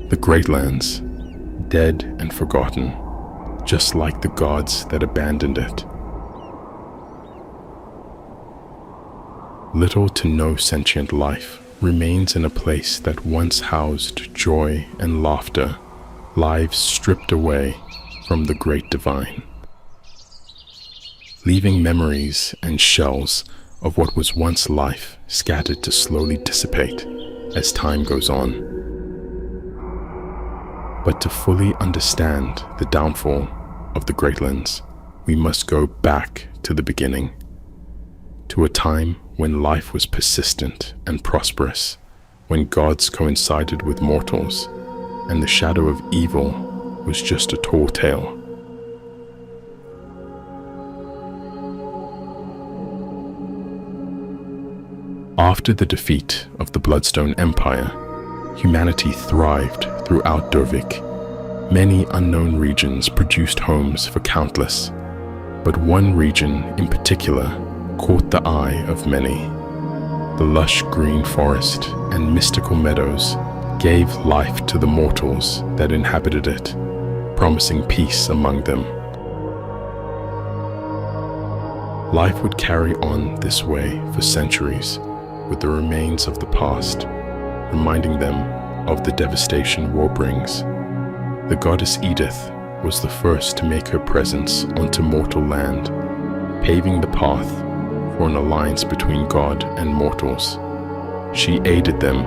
The Great Lands, dead and forgotten, just like the gods that abandoned it. Little to no sentient life remains in a place that once housed joy and laughter, lives stripped away from the great divine, leaving memories and shells of what was once life scattered to slowly dissipate as time goes on. But to fully understand the downfall of the Greatlands, we must go back to the beginning, to a time when life was persistent and prosperous, when gods coincided with mortals, and the shadow of evil was just a tall tale. After the defeat of the Bloodstone Empire, humanity thrived throughout Dervik. Many unknown regions produced homes for countless, but one region in particular caught the eye of many. The lush green forest and mystical meadows gave life to the mortals that inhabited it, promising peace among them. Life would carry on this way for centuries, with the remains of the past, reminding them of the devastation war brings. The goddess Edith was the first to make her presence onto mortal land, paving the path for an alliance between God and mortals. She aided them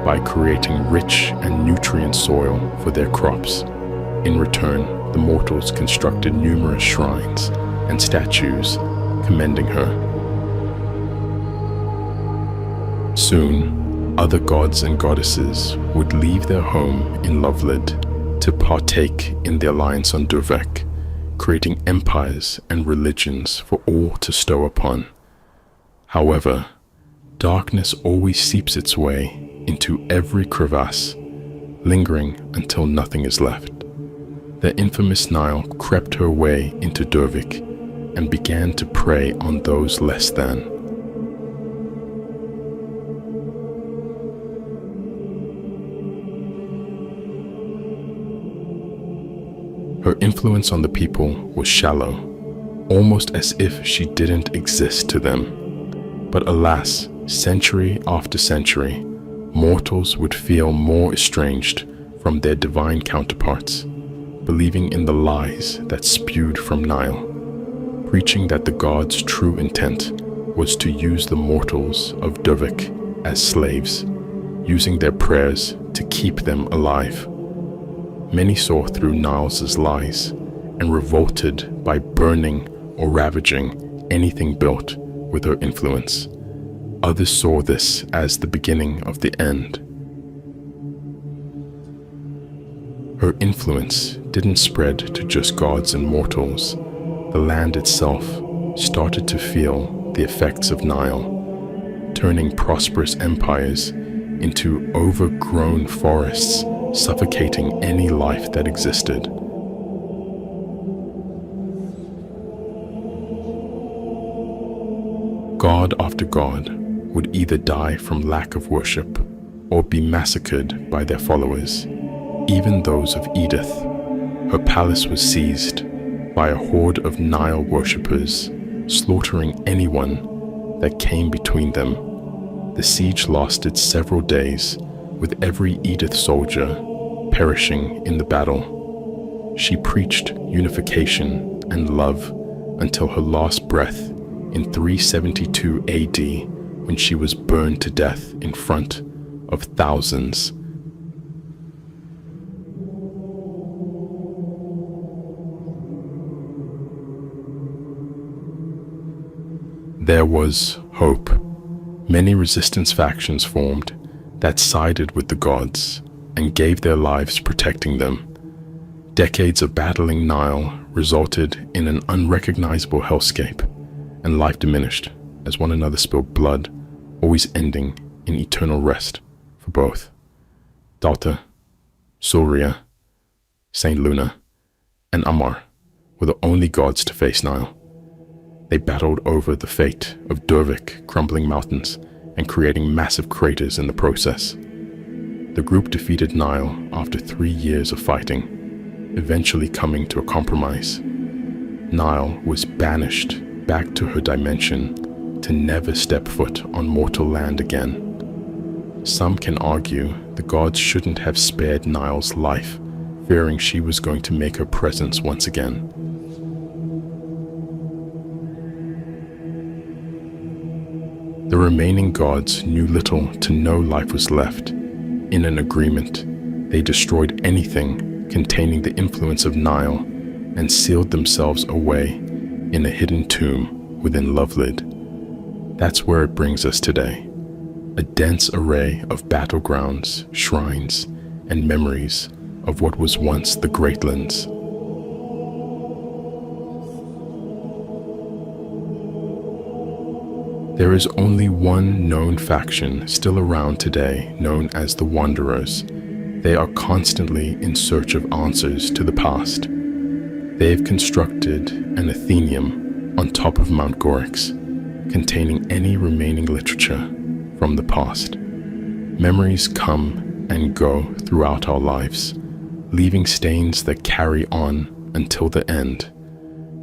by creating rich and nutrient soil for their crops. In return, the mortals constructed numerous shrines and statues commending her. Soon, other gods and goddesses would leave their home in Lovelid to partake in the alliance on Dervik, creating empires and religions for all to stow upon. However, darkness always seeps its way into every crevasse, lingering until nothing is left. The infamous Nile crept her way into Dervik and began to prey on those less than. Her influence on the people was shallow, almost as if she didn't exist to them. But alas, century after century, mortals would feel more estranged from their divine counterparts, believing in the lies that spewed from Nile, preaching that the gods' true intent was to use the mortals of Dervik as slaves, using their prayers to keep them alive. Many saw through Niles' lies and revolted by burning or ravaging anything built with her influence. Others saw this as the beginning of the end. Her influence didn't spread to just gods and mortals. The land itself started to feel the effects of Nile, turning prosperous empires into overgrown forests, suffocating any life that existed. God after god would either die from lack of worship or be massacred by their followers, even those of Edith. Her palace was seized by a horde of Nile worshippers, slaughtering anyone that came between them. The siege lasted several days, with every Edith soldier perishing in the battle. She preached unification and love until her last breath in 372 AD, when she was burned to death in front of thousands. There was hope. Many resistance factions formed that sided with the gods and gave their lives protecting them. Decades of battling Nile resulted in an unrecognizable hellscape, and life diminished as one another spilled blood, always ending in eternal rest for both. Dalta, Surya, Saint Luna, and Amar were the only gods to face Nile. They battled over the fate of Dervik crumbling mountains and creating massive craters in the process. The group defeated Nile after 3 years of fighting, eventually coming to a compromise. Nile was banished back to her dimension to never step foot on mortal land again. Some can argue the gods shouldn't have spared Nile's life, fearing she was going to make her presence once again. The remaining gods knew little to no life was left. In an agreement, they destroyed anything containing the influence of Nile and sealed themselves away in a hidden tomb within Lovelid. That's where it brings us today. A dense array of battlegrounds, shrines, and memories of what was once the Greatlands. There is only one known faction still around today, known as the Wanderers. They are constantly in search of answers to the past. They have constructed an Athenaeum on top of Mount Gorix, containing any remaining literature from the past. Memories come and go throughout our lives, leaving stains that carry on until the end.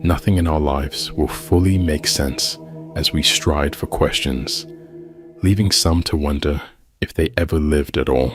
Nothing in our lives will fully make sense as we stride for questions, leaving some to wonder if they ever lived at all.